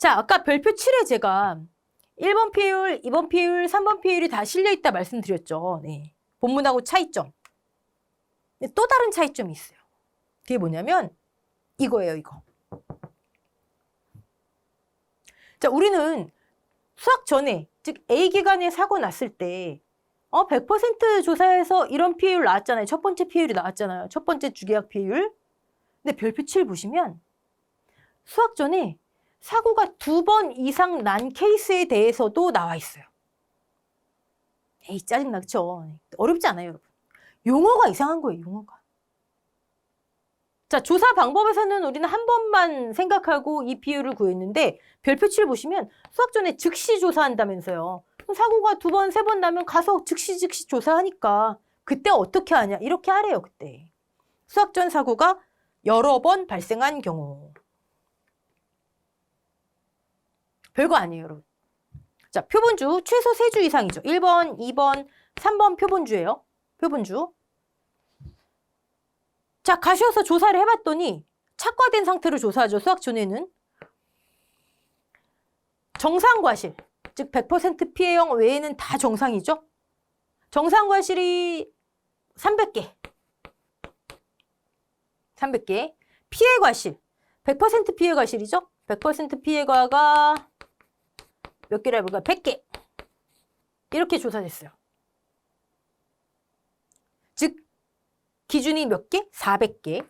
자, 아까 별표 7에 제가 1번 피해율, 2번 피해율, 3번 피해율이 다 실려있다 말씀드렸죠. 네. 본문하고 차이점. 근데 또 다른 차이점이 있어요. 그게 뭐냐면 이거예요, 이거. 자, 우리는 수학 전에, 즉 A기간에 사고 났을 때 100% 조사해서 이런 피해율 나왔잖아요. 첫 번째 피해율이 나왔잖아요. 첫 번째 주계약 피해율. 근데 별표 7 보시면 수학 전에 사고가 2번 이상 난 케이스에 대해서도 나와 있어요. 에이, 짜증나, 그쵸? 어렵지 않아요, 여러분. 용어가 이상한 거예요, 용어가. 자, 조사 방법에서는 우리는 한 번만 생각하고 이 비율을 구했는데 별표 7 보시면 수학 전에 즉시 조사한다면서요. 사고가 2번, 3번 나면 가서 즉시 조사하니까 그때 어떻게 하냐, 이렇게 하래요, 그때. 수학 전 사고가 여러 번 발생한 경우. 별거 아니에요, 여러분. 자, 표본주 최소 3주 이상이죠. 1번, 2번, 3번 표본주예요. 표본주. 자, 가셔서 조사를 해봤더니 착과된 상태로 조사하죠. 수학 전에는. 정상과실, 즉 100% 피해형 외에는 다 정상이죠. 정상과실이 300개. 300개. 피해과실, 100% 피해과실이죠. 100% 피해과가 몇 개라 해볼까? 100개. 이렇게 조사됐어요. 즉 기준이 몇 개? 400개.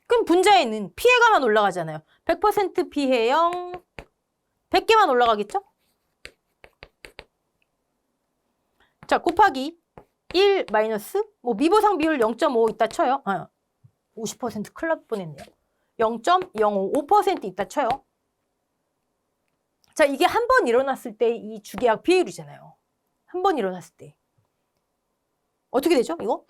그럼 분자에는 피해가만 올라가잖아요. 100% 피해형 100개만 올라가겠죠? 자, 곱하기 1 마이너스 뭐 미보상 비율 0.5 있다 쳐요. 50% 큰일 날 뻔했네요. 0.055% 있다 쳐요. 자, 이게 한 번 일어났을 때 이 주계약 피해율이잖아요. 한 번 일어났을 때. 어떻게 되죠, 이거?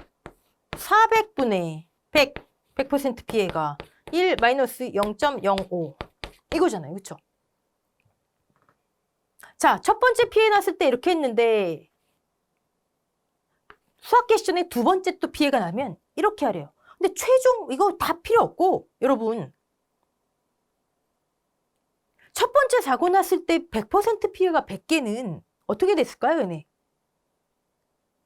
400분의 100, 100% 피해가 1 마이너스 0.05 이거잖아요, 그쵸? 자, 첫 번째 피해 났을 때 이렇게 했는데 수학 퀘스천에 두 번째 또 피해가 나면 이렇게 하래요. 근데 최종 이거 다 필요 없고 여러분 첫 번째 사고 났을 때 100% 피해가 100개는 어떻게 됐을까요, 얘네?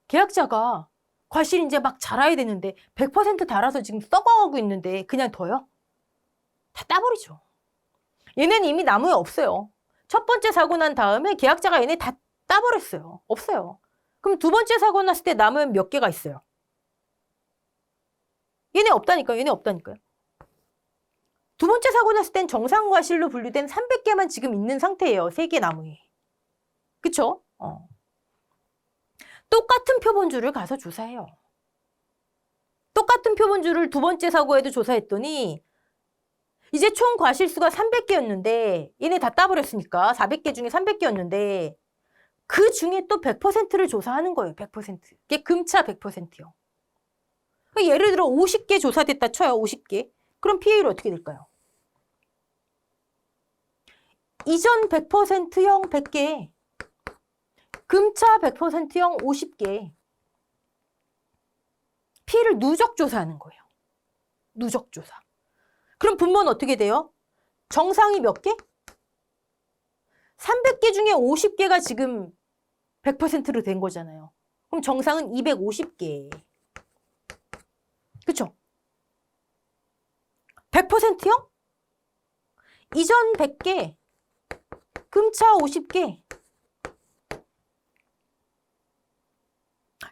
계약자가 과실 이제 막 잘아야 되는데 100% 달아서 지금 썩어가고 있는데 그냥 둬요? 다 따버리죠. 얘네는 이미 나무에 없어요. 첫 번째 사고 난 다음에 계약자가 얘네 다 따버렸어요. 없어요. 그럼 두 번째 사고 났을 때 남은 몇 개가 있어요? 얘네 없다니까요. 얘네 없다니까요. 두 번째 사고 났을 땐 정상과실로 분류된 300개만 지금 있는 상태예요. 3개 나무에. 그쵸? 똑같은 표본주를 가서 조사해요. 똑같은 표본주를 두 번째 사고에도 조사했더니 이제 총 과실수가 300개였는데 얘네 다 따버렸으니까 400개 중에 300개였는데 그 중에 또 100%를 조사하는 거예요. 100%. 이게 금차 100%요. 예를 들어 50개 조사됐다 쳐요. 50개. 그럼 피해율이 어떻게 될까요? 이전 100%형 100개, 금차 100%형 50개. 피해를 누적 조사하는 거예요. 누적 조사. 그럼 분모는 어떻게 돼요? 정상이 몇 개? 300개 중에 50개가 지금 100%로 된 거잖아요. 그럼 정상은 250개. 그쵸? 100%형? 이전 100개, 금차 50개.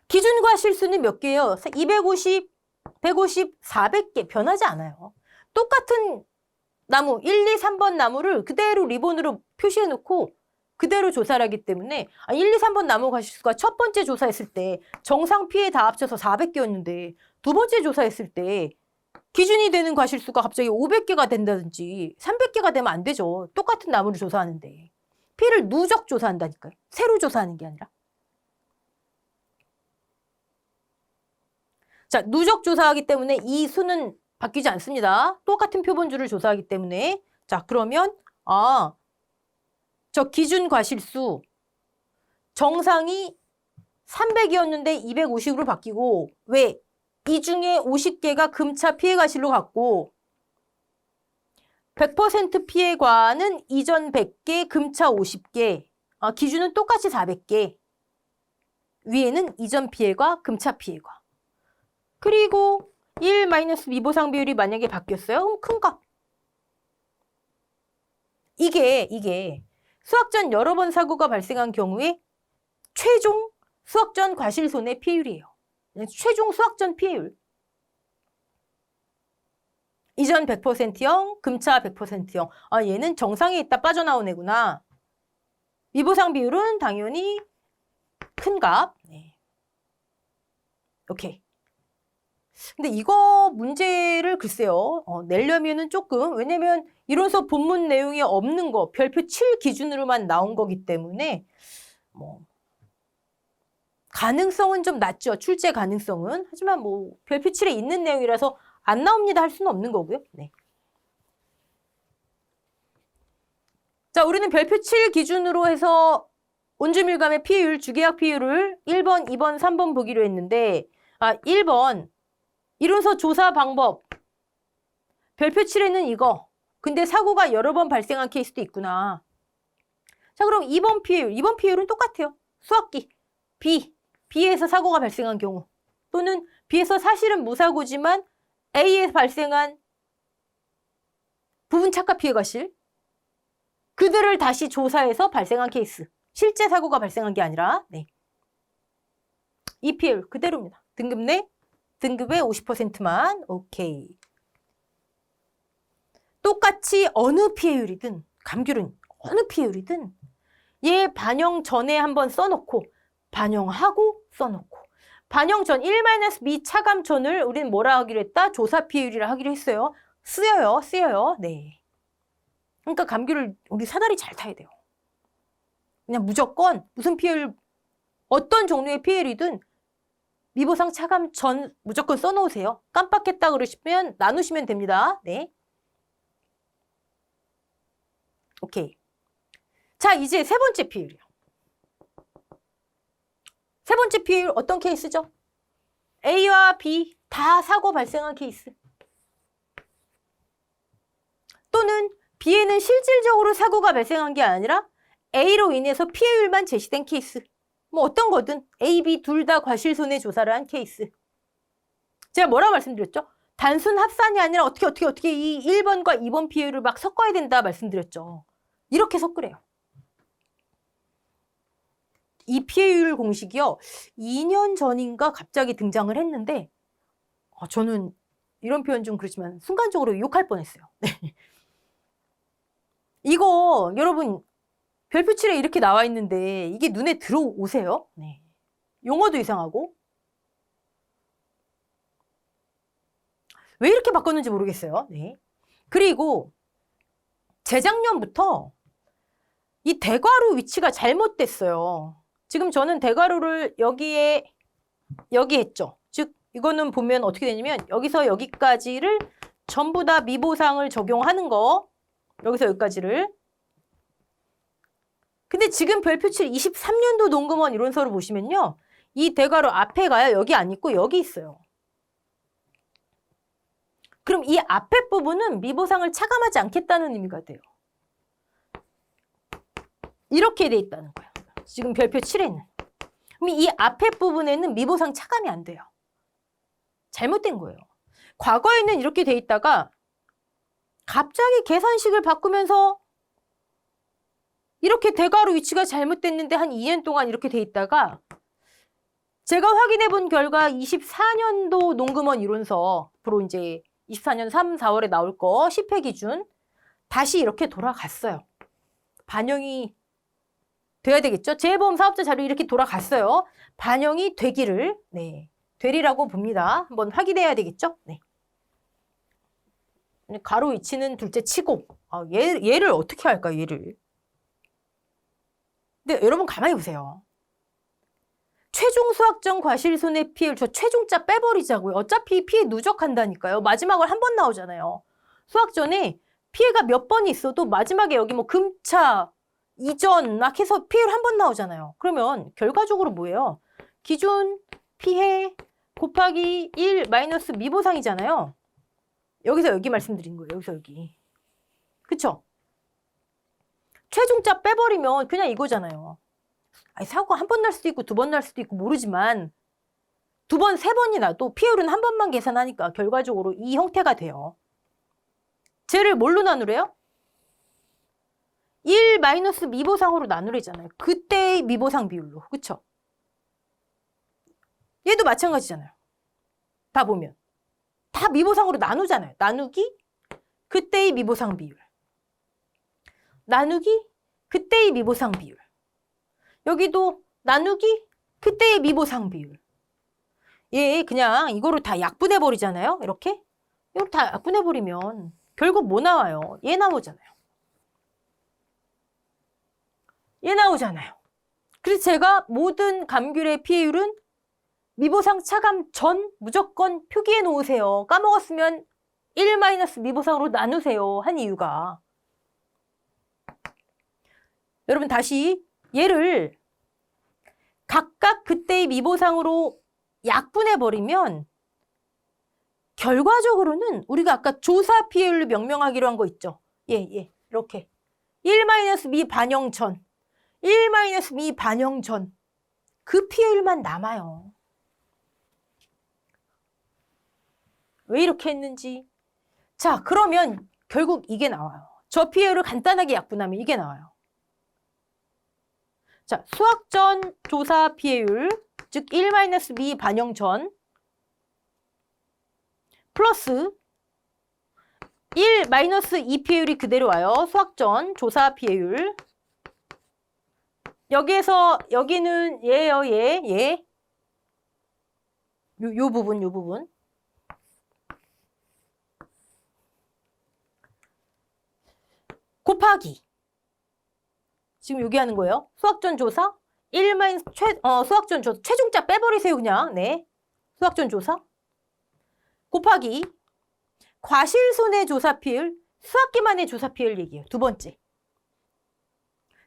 기준과 실수는 몇 개예요? 250, 150, 400개. 변하지 않아요. 똑같은 나무, 1, 2, 3번 나무를 그대로 리본으로 표시해놓고 그대로 조사를 하기 때문에 1, 2, 3번 나무 과실수가 첫 번째 조사했을 때 정상 피해 다 합쳐서 400개였는데 두 번째 조사했을 때 기준이 되는 과실수가 갑자기 500개가 된다든지 300개가 되면 안 되죠. 똑같은 나무를 조사하는데. 피해를 누적 조사한다니까요. 새로 조사하는 게 아니라. 자, 누적 조사하기 때문에 이 수는 바뀌지 않습니다. 똑같은 표본주를 조사하기 때문에. 자, 그러면 저 기준 과실수 정상이 300이었는데 250으로 바뀌고 왜? 이 중에 50개가 금차 피해 과실로 갔고 100% 피해과는 이전 100개, 금차 50개. 기준은 똑같이 400개. 위에는 이전 피해과, 금차 피해과. 그리고 1 마이너스 미보상 비율이 만약에 바뀌었어요? 그럼 큰 값. 이게 수학전 여러 번 사고가 발생한 경우에 최종 수학전 과실손해 피해율이에요. 최종 수학전 피해율. 이전 100%형, 금차 100%형. 얘는 정상에 있다 빠져나온 애구나. 미보상 비율은 당연히 큰 값. 네. 오케이. 근데 이거 문제를 글쎄요. 내려면은 조금, 왜냐면 이론서 본문 내용이 없는 거, 별표 7 기준으로만 나온 거기 때문에 뭐 가능성은 좀 낮죠. 출제 가능성은. 하지만 뭐 별표 7에 있는 내용이라서 안 나옵니다 할 수는 없는 거고요. 네. 자, 우리는 별표 7 기준으로 해서 온주밀감의 피해율, 주계약 피해율을 1번, 2번, 3번 보기로 했는데 1번 이론서 조사 방법 별표 7에는 이거. 근데 사고가 여러 번 발생한 케이스도 있구나. 자, 그럼 2번 피해율. 2번 피해율은 똑같아요. 수학기. B에서 사고가 발생한 경우 또는 B에서 사실은 무사고지만 A에 발생한 부분 착각 피해 과실 그들을 다시 조사해서 발생한 케이스. 실제 사고가 발생한 게 아니라 네. 이 피해율 그대로입니다. 등급 내 등급의 50%만 오케이. 똑같이 어느 피해율이든 감귤은 어느 피해율이든 얘 반영 전에 한번 써놓고 반영하고 써놓고 반영 전 1-B 차감전을 우리는 뭐라 하기로 했다? 조사 피해율이라 하기로 했어요. 쓰여요. 네. 그러니까 감귤을 우리 사다리 잘 타야 돼요. 그냥 무조건 무슨 피해율 어떤 종류의 피해율이든 미보상 차감 전 무조건 써놓으세요. 깜빡했다 그러시면 나누시면 됩니다. 네. 오케이. 자, 이제 세 번째 피해율이요. 세 번째 피해율 어떤 케이스죠? A와 B 다 사고 발생한 케이스. 또는 B에는 실질적으로 사고가 발생한 게 아니라 A로 인해서 피해율만 제시된 케이스. 뭐 어떤 거든 A, B 둘 다 과실손해 조사를 한 케이스. 제가 뭐라고 말씀드렸죠? 단순 합산이 아니라 어떻게 이 1번과 2번 피해율을 막 섞어야 된다 말씀드렸죠. 이렇게 섞으래요. 이 피해율 공식이요. 2년 전인가 갑자기 등장을 했는데 저는 이런 표현 좀 그렇지만 순간적으로 욕할 뻔했어요. 이거 여러분 별표 7에 이렇게 나와 있는데 이게 눈에 들어오세요? 네. 용어도 이상하고 왜 이렇게 바꿨는지 모르겠어요. 네. 그리고 재작년부터 이 대괄호 위치가 잘못됐어요. 지금 저는 대괄호를 여기 했죠. 즉 이거는 보면 어떻게 되냐면 여기서 여기까지를 전부 다 미보상을 적용하는 거. 여기서 여기까지를. 근데 지금 별표 7 23년도 농금원 이론서를 보시면요. 이 대괄호 앞에 가요. 여기 안 있고 여기 있어요. 그럼 이 앞에 부분은 미보상을 차감하지 않겠다는 의미가 돼요. 이렇게 돼 있다는 거예요. 지금 별표 7에는. 그럼 이 앞에 부분에는 미보상 차감이 안 돼요. 잘못된 거예요. 과거에는 이렇게 돼 있다가 갑자기 계산식을 바꾸면서 이렇게 대괄호 위치가 잘못됐는데 한 2년 동안 이렇게 돼 있다가 제가 확인해 본 결과 24년도 농금원 이론서 앞으로 이제 24년 3, 4월에 나올 거 10회 기준 다시 이렇게 돌아갔어요. 반영이 돼야 되겠죠? 재보험 사업자 자료 이렇게 돌아갔어요. 반영이 되기를 되리라고 봅니다. 한번 확인해야 되겠죠? 네. 가로 위치는 둘째 치고 얘를 어떻게 할까요? 얘를. 근데 여러분 가만히 보세요. 최종 수학전 과실손해 피해율 저 최종자 빼버리자고요. 어차피 피해 누적한다니까요. 마지막으로 한 번 나오잖아요. 수학전에 피해가 몇 번이 있어도 마지막에 여기 뭐 금차, 이전 막 해서 피해율 한 번 나오잖아요. 그러면 결과적으로 뭐예요? 기준 피해 곱하기 1 마이너스 미보상이잖아요. 여기서 여기 말씀드린 거예요. 여기서 여기. 그쵸? 최종자 빼버리면 그냥 이거잖아요. 아니, 사고가 한 번 날 수도 있고 두 번 날 수도 있고 모르지만 두 번, 세 번이 나도 피해율은 한 번만 계산하니까 결과적으로 이 형태가 돼요. 쟤를 뭘로 나누래요? 1 마이너스 미보상으로 나누래잖아요. 그때의 미보상 비율로. 그쵸? 얘도 마찬가지잖아요. 다 보면. 다 미보상으로 나누잖아요. 나누기 그때의 미보상 비율. 나누기 그때의 미보상 비율. 여기도 나누기 그때의 미보상 비율. 얘 그냥 이거를 다 약분해버리잖아요. 이렇게. 이걸 다 약분해버리면 결국 뭐 나와요? 얘 나오잖아요. 얘 나오잖아요. 그래서 제가 모든 감귤의 피해율은 미보상 차감 전 무조건 표기해 놓으세요. 까먹었으면 1 마이너스 미보상으로 나누세요. 한 이유가. 여러분 다시 얘를 각각 그때의 미보상으로 약분해버리면 결과적으로는 우리가 아까 조사 피해율로 명명하기로 한 거 있죠. 예. 이렇게 1 마이너스 미 반영 전 1 마이너스 미 반영 전 그 피해율만 남아요. 왜 이렇게 했는지. 자, 그러면 결국 이게 나와요. 저 피해율을 간단하게 약분하면 이게 나와요. 자, 수학 전 조사 피해율, 즉 1 마이너스 미 반영 전 플러스 1 마이너스 2 피해율이 그대로 와요. 수학 전 조사 피해율. 여기에서 여기는 얘예요, 얘. 요 부분. 곱하기. 지금 여기 하는 거예요. 수학전 조사 1 마이너스 수학전 조사 최종자 빼버리세요 그냥. 네. 수학전 조사 곱하기 과실손해 조사 피해율 수학기만의 조사 피해율 얘기예요. 두 번째.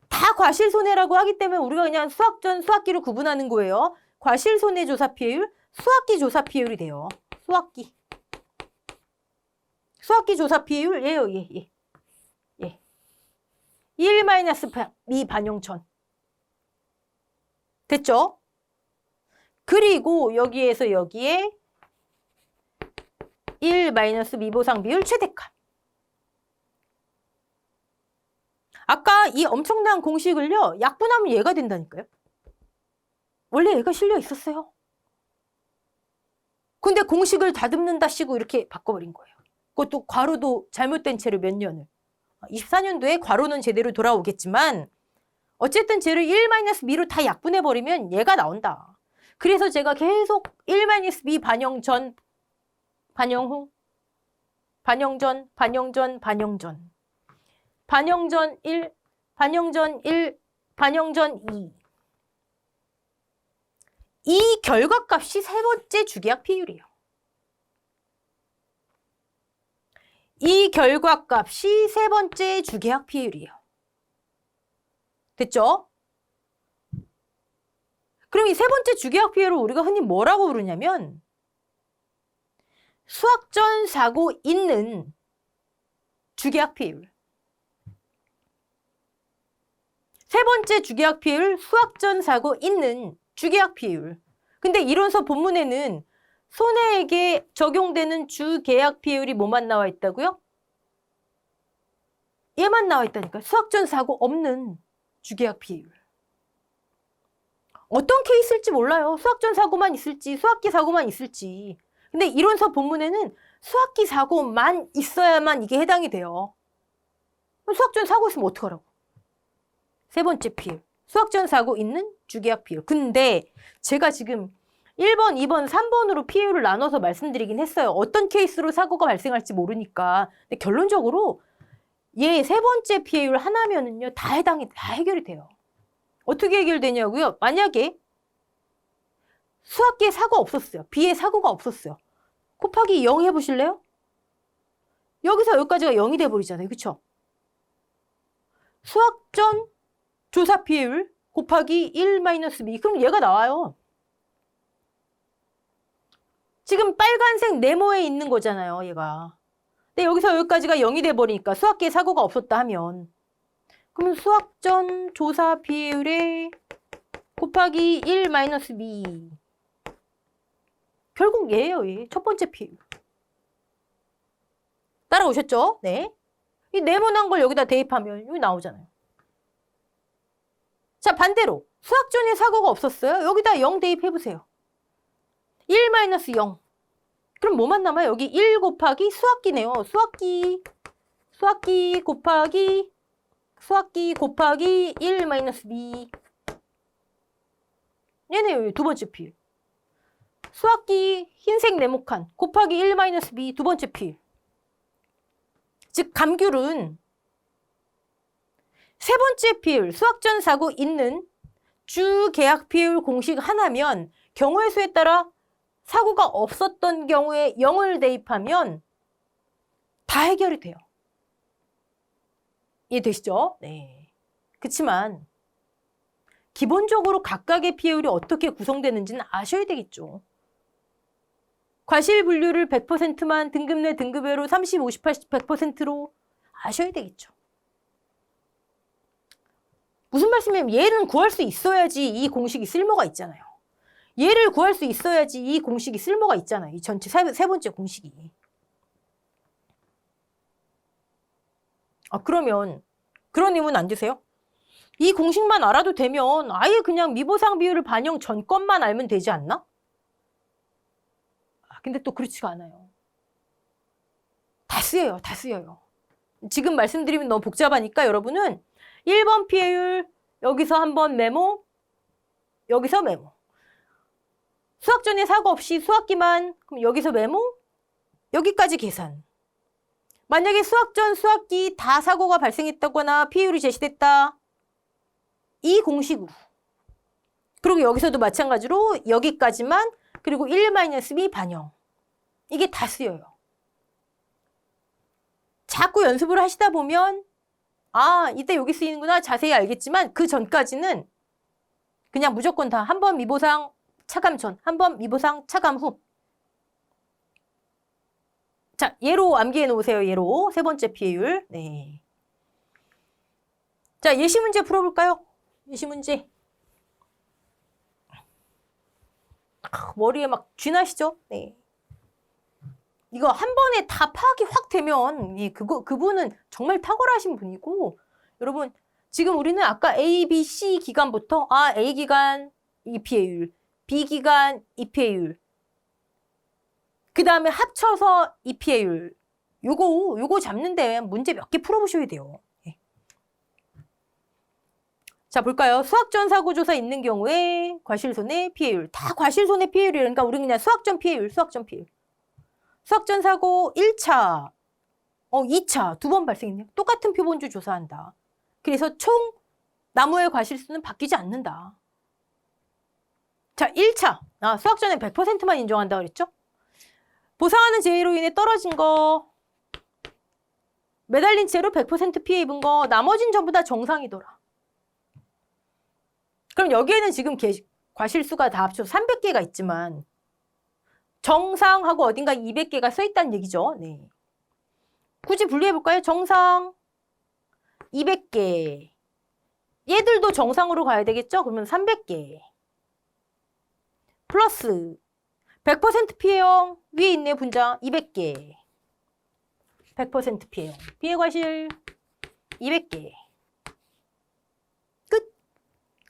다 과실손해라고 하기 때문에 우리가 그냥 수학전 수학기로 구분하는 거예요. 과실손해 조사 피해율 수학기 조사 피해율이 돼요. 수학기 조사 피해율 얘요. 얘. 1 마이너스 미 반영천. 됐죠? 그리고 여기에서 여기에 1 마이너스 미보상 비율 최대값. 아까 이 엄청난 공식을요. 약분하면 얘가 된다니까요. 원래 얘가 실려 있었어요. 근데 공식을 다듬는다 시고 이렇게 바꿔버린 거예요. 그것도 괄호도 잘못된 채로 몇 년을. 24년도에 괄호는 제대로 돌아오겠지만 어쨌든 쟤를 1 마이너스 미로 다 약분해버리면 얘가 나온다. 그래서 제가 계속 1 마이너스 미 반영 전, 반영 후, 반영 전, 반영 전, 반영 전. 반영 전 1, 반영 전 1, 반영 전 2. 이 결과값이 세 번째 주계약 비율이에요. 이 결과값이 세 번째 주계약 비율이에요. 됐죠? 그럼 이 세 번째 주계약 비율을 우리가 흔히 뭐라고 부르냐면 수학전 사고 있는 주계약 비율. 세 번째 주계약 비율 수학전 사고 있는 주계약 비율. 근데 이론서 본문에는 손해에게 적용되는 주계약 비율이 뭐만 나와 있다고요? 얘만 나와 있다니까. 수학전 사고 없는 주계약 비율. 어떤 케이스일지 몰라요. 수학전 사고만 있을지 수학기 사고만 있을지. 근데 이론서 본문에는 수학기 사고만 있어야만 이게 해당이 돼요. 수학전 사고 있으면 어떡하라고. 세 번째 비율. 수학전 사고 있는 주계약 비율. 근데 제가 지금 1번, 2번, 3번으로 피해율을 나눠서 말씀드리긴 했어요. 어떤 케이스로 사고가 발생할지 모르니까. 근데 결론적으로 얘 세 번째 피해율 하나면은요, 다 해결이 돼요. 어떻게 해결되냐고요? 만약에 수학기에 사고가 없었어요. B에 사고가 없었어요. 곱하기 0 해보실래요? 여기서 여기까지가 0이 돼버리잖아요. 그쵸? 수학전 조사 피해율 곱하기 1 마이너스 B. 그럼 얘가 나와요. 지금 빨간색 네모에 있는 거잖아요, 얘가. 근데 여기서 여기까지가 0이 돼버리니까 수학기에 사고가 없었다 하면 그러면 수학 전 조사 비율에 곱하기 1 마이너스 B. 결국 얘예요, 얘. 첫 번째 비율. 따라오셨죠? 네. 이 네모난 걸 여기다 대입하면 여기 나오잖아요. 자, 반대로 수학 전에 사고가 없었어요. 여기다 0 대입해보세요. 1 마이너스 0. 그럼 뭐만 남아요? 여기 1 곱하기 수학기네요. 수학기 곱하기 1 마이너스 B. 얘네요, 두 번째 비율. 수학기 흰색 네모칸 곱하기 1 마이너스 B 두 번째 비율. 즉 감귤은 세 번째 비율, 수학전 사고 있는 주계약 비율 공식 하나면 경우의 수에 따라 사고가 없었던 경우에 0을 대입하면 다 해결이 돼요. 이해되시죠? 네. 그치만 기본적으로 각각의 비율이 어떻게 구성되는지는 아셔야 되겠죠. 과실 분류를 100%만 등급 내 등급외로 30, 50, 80, 100%로 아셔야 되겠죠. 무슨 말씀이냐면 얘는 구할 수 있어야지 이 공식이 쓸모가 있잖아요. 얘를 구할 수 있어야지 이 공식이 쓸모가 있잖아요. 이 전체 세 번째 공식이. 그러면 그런 의문 안 드세요? 이 공식만 알아도 되면 아예 그냥 미보상 비율을 반영 전 것만 알면 되지 않나? 근데 또 그렇지가 않아요. 다 쓰여요. 다 쓰여요. 지금 말씀드리면 너무 복잡하니까 여러분은 1번 피해율 여기서 한번 메모, 여기서 메모. 수학전에 사고 없이 수학기만 그럼 여기서 메모, 여기까지 계산. 만약에 수학전, 수학기 다 사고가 발생했다거나 피해율이 제시됐다. 이 공식으로. 그리고 여기서도 마찬가지로 여기까지만 그리고 1-B 반영. 이게 다 쓰여요. 자꾸 연습을 하시다 보면 이때 여기 쓰이는구나 자세히 알겠지만 그 전까지는 그냥 무조건 다 한 번 미보상 차감 전, 한 번 미보상 차감 후. 자, 얘로 암기해 놓으세요. 얘로. 세 번째 피해율. 네. 자, 예시 문제 풀어볼까요? 예시 문제. 머리에 막 쥐나시죠? 네. 이거 한 번에 다 파악이 확 되면 그분은 정말 탁월하신 분이고 여러분 지금 우리는 아까 A, B, C 기간부터 A 기간 이 피해율, B 기간 이 피해율 그 다음에 합쳐서 이 피해율 요거 잡는데 문제 몇 개 풀어보셔야 돼요. 네. 자 볼까요? 수학전 사고조사 있는 경우에 과실손해 피해율 다 과실손해 피해율이니까 우리 그냥 수학전 피해율 수학전 사고 1차, 2차 두 번 발생했네요. 똑같은 표본주 조사한다. 그래서 총 나무의 과실수는 바뀌지 않는다. 자, 1차. 수학전에 100%만 인정한다 그랬죠? 보상하는 재해로 인해 떨어진 거, 매달린 채로 100% 피해 입은 거, 나머진 전부 다 정상이더라. 그럼 여기에는 지금 과실수가 다 합쳐서 300개가 있지만 정상하고 어딘가 200개가 써있다는 얘기죠. 네. 굳이 분류해볼까요? 정상 200개. 얘들도 정상으로 가야 되겠죠? 그러면 300개. 플러스 100% 피해형 위에 있네요. 분자 200개. 100% 피해형. 피해과실 200개. 끝.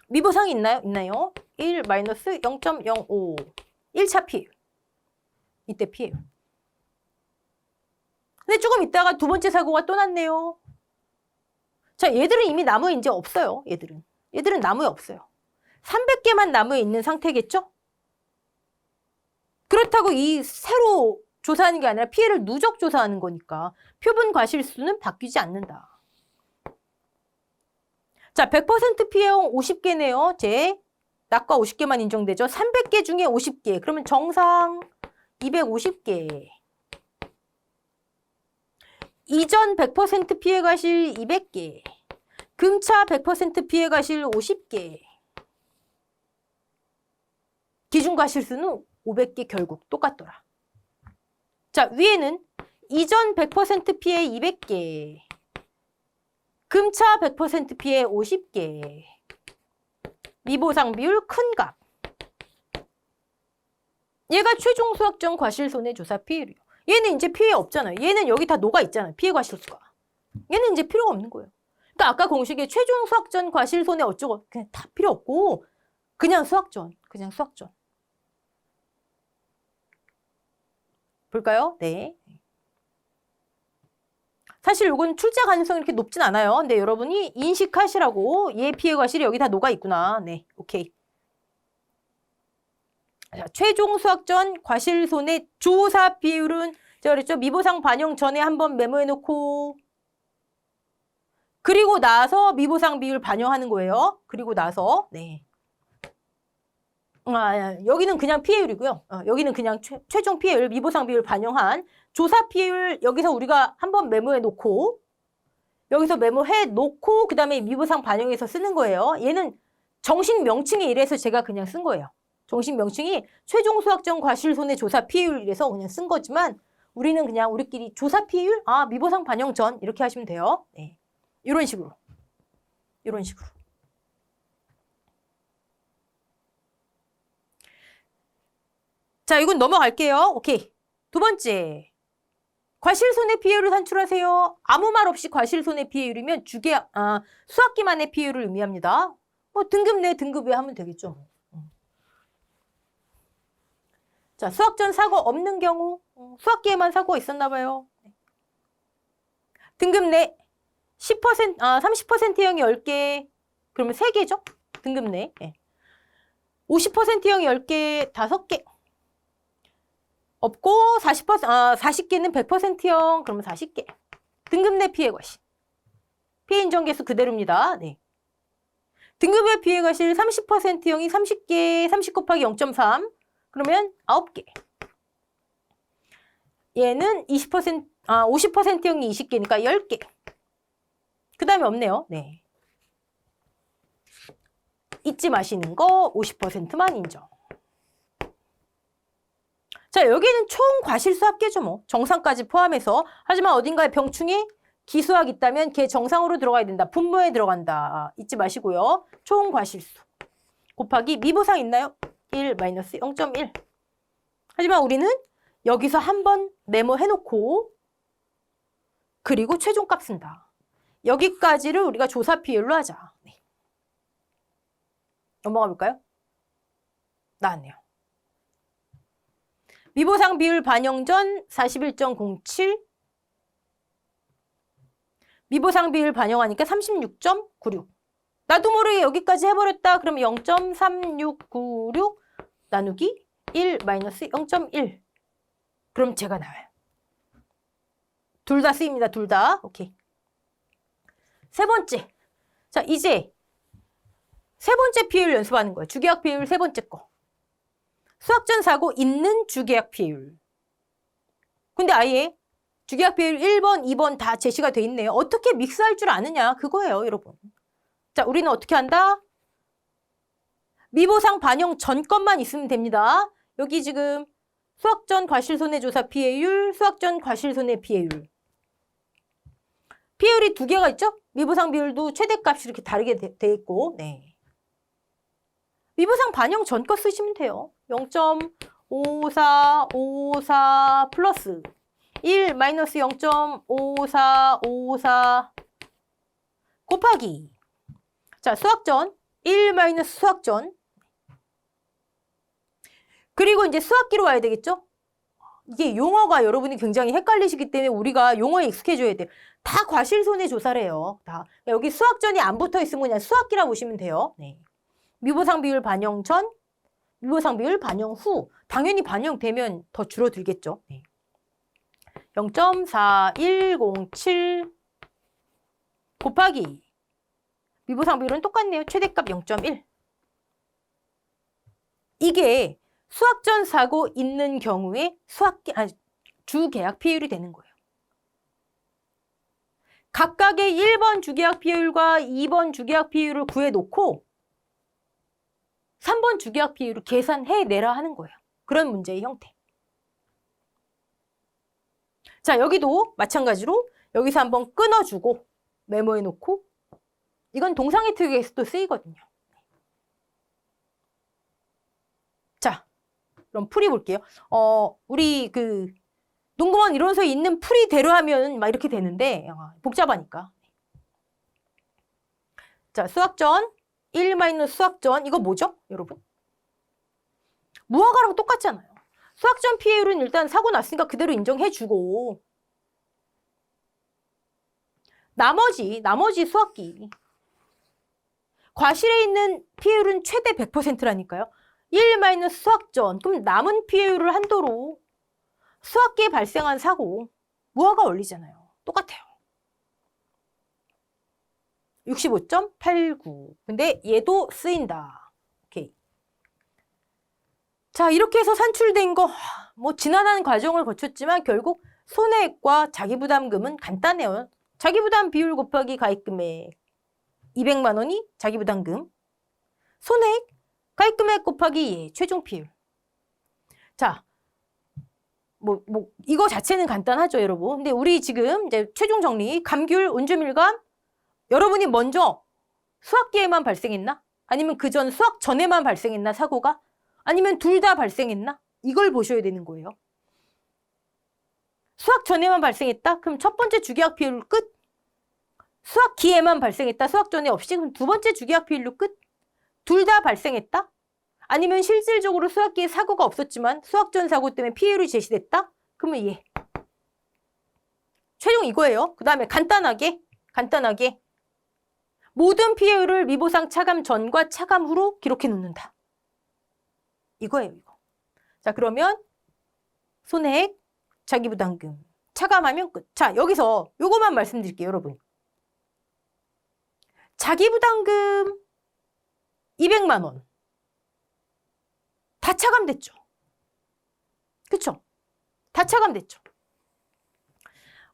미보상이 있나요? 있나요? 1-0.05. 1차 피해. 이때 피해요. 근데 조금 있다가 두 번째 사고가 또 났네요. 자, 얘들은 이미 나무에 이제 없어요. 얘들은 나무에 없어요. 300개만 나무에 있는 상태겠죠? 그렇다고 이 새로 조사하는 게 아니라 피해를 누적 조사하는 거니까 표본 과실수는 바뀌지 않는다. 자, 100% 피해형 50개네요. 낙과 50개만 인정되죠. 300개 중에 50개. 그러면 정상 250개. 이전 100% 피해 과실 200개. 금차 100% 피해 과실 50개. 기준 과실수는 500개 결국 똑같더라. 자, 위에는 이전 100% 피해 200개. 금차 100% 피해 50개. 미보상 비율 큰 값. 얘가 최종 수확전 과실손해조사 피해율이요. 얘는 이제 피해 없잖아요. 얘는 여기 다 녹아 있잖아요. 피해 과실수가. 얘는 이제 필요가 없는 거예요. 그러니까 아까 공식에 최종 수확전 과실손해 어쩌고 그냥 다 필요 없고 그냥 수확전. 그냥 수확전. 볼까요? 네. 사실 이건 출제 가능성이 이렇게 높진 않아요. 근데 여러분이 인식하시라고 얘 피해 과실이 여기 다 녹아 있구나. 네, 오케이. 자, 최종 수확 전 과실 손해 조사 비율은 제가 그랬죠. 미보상 반영 전에 한번 메모해 놓고 그리고 나서 미보상 비율 반영하는 거예요. 그리고 나서 네. 여기는 그냥 피해율이고요. 여기는 그냥 최종 피해율, 미보상 비율 반영한 조사 피해율 여기서 우리가 한번 메모해 놓고 여기서 메모해 놓고 그 다음에 미보상 반영해서 쓰는 거예요. 얘는 정식 명칭이 이래서 제가 그냥 쓴 거예요. 정식 명칭이 최종 수확 전 과실 손해 조사 피해율이라서 그냥 쓴 거지만 우리는 그냥 우리끼리 조사 피해율, 미보상 반영 전 이렇게 하시면 돼요. 네. 이런 식으로. 이런 식으로. 자, 이건 넘어갈게요. 오케이. 두 번째. 과실손해 피해율을 산출하세요. 아무 말 없이 과실손해 피해율이면 수학기만의 피해율을 의미합니다. 등급 내 등급 외 하면 되겠죠. 자, 수학 전 사고 없는 경우 수학기에만 사고가 있었나 봐요. 등급 내 10%, 30%형 10개 그러면 3개죠? 등급 내. 50%형 10개 5개. 없고 40개는 100%형 그러면 40개. 등급 내 피해 과실. 피해 인정 개수 그대로입니다. 네. 등급 외 피해 과실 30%형이 30개, 30 곱하기 0.3 그러면 9개. 얘는 50%형이 20개니까 10개. 그 다음에 없네요. 네. 잊지 마시는 거 50%만 인정. 자, 여기는 총 과실수 합계죠, 뭐. 정상까지 포함해서. 하지만 어딘가에 병충해 기수학 있다면 걔 정상으로 들어가야 된다. 분모에 들어간다. 잊지 마시고요. 총 과실수. 곱하기 미보상 있나요? 1 마이너스 0.1. 하지만 우리는 여기서 한번 메모해놓고 그리고 최종값 쓴다. 여기까지를 우리가 조사 비율로 하자. 네. 넘어가 볼까요? 나왔네요. 미보상 비율 반영 전 41.07. 미보상 비율 반영하니까 36.96. 나도 모르게 여기까지 해버렸다. 그럼 0.3696 나누기 1 마이너스 0.1. 그럼 제가 나와요. 둘 다 쓰입니다. 둘 다. 오케이. 세 번째. 자, 이제 세 번째 피해율 연습하는 거예요. 주계약 피해율 세 번째 거. 수학 전 사고 있는 주계약 피해율. 근데 아예 주계약 피해율 1번, 2번 다 제시가 돼 있네요. 어떻게 믹스할 줄 아느냐 그거예요, 여러분. 자, 우리는 어떻게 한다? 미보상 반영 전 것만 있으면 됩니다. 여기 지금 수학 전 과실손해조사 피해율, 수학 전 과실손해 피해율. 피해율이 두 개가 있죠? 미보상 비율도 최대값이 이렇게 다르게 돼 있고, 네. 미보상 반영 전 거 쓰시면 돼요. 0.5454 플러스 1 마이너스 0.5454 곱하기. 자, 수학전 1 마이너스 수학전. 그리고 이제 수학기로 와야 되겠죠? 이게 용어가 여러분이 굉장히 헷갈리시기 때문에 우리가 용어에 익숙해져야 돼요. 다 과실손해조사래요. 다. 여기 수학전이 안 붙어 있으면 그냥 수학기라 보시면 돼요. 네. 미보상 비율 반영 전, 미보상 비율 반영 후. 당연히 반영되면 더 줄어들겠죠. 네. 0.4107 곱하기 미보상 비율은 똑같네요. 최대값 0.1. 이게 수학 전 사고 있는 경우에 주계약 피해율이 되는 거예요. 각각의 1번 주계약 피해율과 2번 주계약 피해율을 구해놓고 3번 주계약 피해율을 계산해내라 하는 거예요. 그런 문제의 형태. 자, 여기도 마찬가지로 여기서 한번 끊어주고 메모해 놓고 이건 동상의 특약에서도 쓰이거든요. 자, 그럼 풀이 볼게요. 우리 농구원 이론서에 있는 풀이대로 하면 막 이렇게 되는데 복잡하니까. 자, 수학전 1 수학전 이거 뭐죠, 여러분? 무화과랑 똑같잖아요. 수학전 피해율은 일단 사고 났으니까 그대로 인정해주고 나머지 수학기 과실에 있는 피해율은 최대 100%라니까요. 1 수학전 그럼 남은 피해율을 한도로 수학기에 발생한 사고 무화과 원리잖아요. 똑같아요. 65.89 근데 얘도 쓰인다. 오케이. 자, 이렇게 해서 산출된 거 뭐 지난한 과정을 거쳤지만 결국 손해액과 자기부담금은 간단해요. 자기부담 비율 곱하기 가입금액 200만 원이 자기부담금, 손해액, 가입금액 곱하기 최종 피율. 자, 이거 자체는 간단하죠, 여러분. 근데 우리 지금 이제 최종 정리, 감귤, 온주밀감, 여러분이 먼저 수학기에만 발생했나? 아니면 그 전 수학 전에만 발생했나, 사고가? 아니면 둘 다 발생했나? 이걸 보셔야 되는 거예요. 수학 전에만 발생했다? 그럼 첫 번째 주기학 피율 끝. 수학기에만 발생했다? 수학 전에 없이? 그럼 두 번째 주기학 피율로 끝. 둘 다 발생했다? 아니면 실질적으로 수학기에 사고가 없었지만 수학 전 사고 때문에 피해율이 제시됐다? 그러면 얘. 최종 이거예요. 그 다음에 간단하게 모든 피해율을 미보상 차감 전과 차감 후로 기록해 놓는다. 이거예요, 이거. 자, 그러면 손해액, 자기부담금, 차감하면 끝. 자, 여기서 요거만 말씀드릴게요, 여러분. 자기부담금 200만 원. 다 차감됐죠. 그쵸? 다 차감됐죠.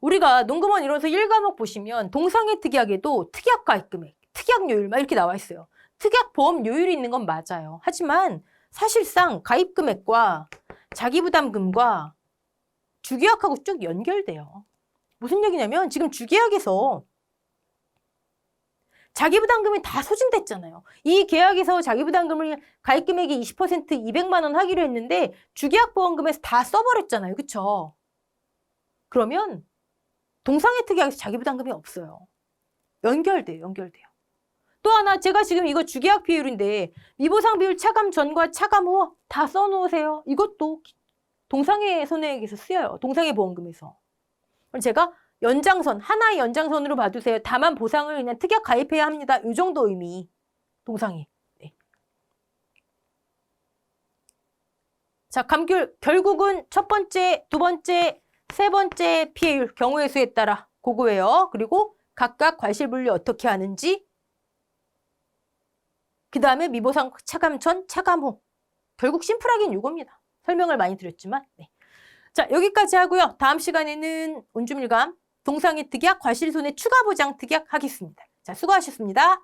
우리가 농구원 이론서 1과목 보시면 동상의 특약에도 특약 가입금액, 특약요율 막 이렇게 나와 있어요. 특약 보험 요율이 있는 건 맞아요. 하지만 사실상 가입금액과 자기부담금과 주계약하고 쭉 연결돼요. 무슨 얘기냐면 지금 주계약에서 자기부담금이 다 소진됐잖아요. 이 계약에서 자기부담금을 가입금액이 20% 200만 원 하기로 했는데 주계약보험금에서 다 써버렸잖아요. 그쵸? 그러면 동상의 특약에서 자기부담금이 없어요. 연결돼요. 또 하나 제가 지금 이거 주계약 비율인데 미보상 비율 차감 전과 차감 후 다 써놓으세요. 이것도 동상의 손해액에서 쓰여요. 동상의 보험금에서. 그럼 제가 연장선, 하나의 연장선으로 봐주세요. 다만 보상을 그냥 특약 가입해야 합니다. 이 정도 의미. 동상의. 네. 자, 감귤 결국은 첫 번째, 두 번째, 세 번째 피해율 경우의 수에 따라 그거예요. 그리고 각각 과실분류 어떻게 하는지 그 다음에 미보상 차감 전, 차감 후. 결국 심플하긴 이겁니다. 설명을 많이 드렸지만. 네. 자, 여기까지 하고요. 다음 시간에는 온주밀감, 동상의 특약, 과실손해 추가 보장 특약 하겠습니다. 자, 수고하셨습니다.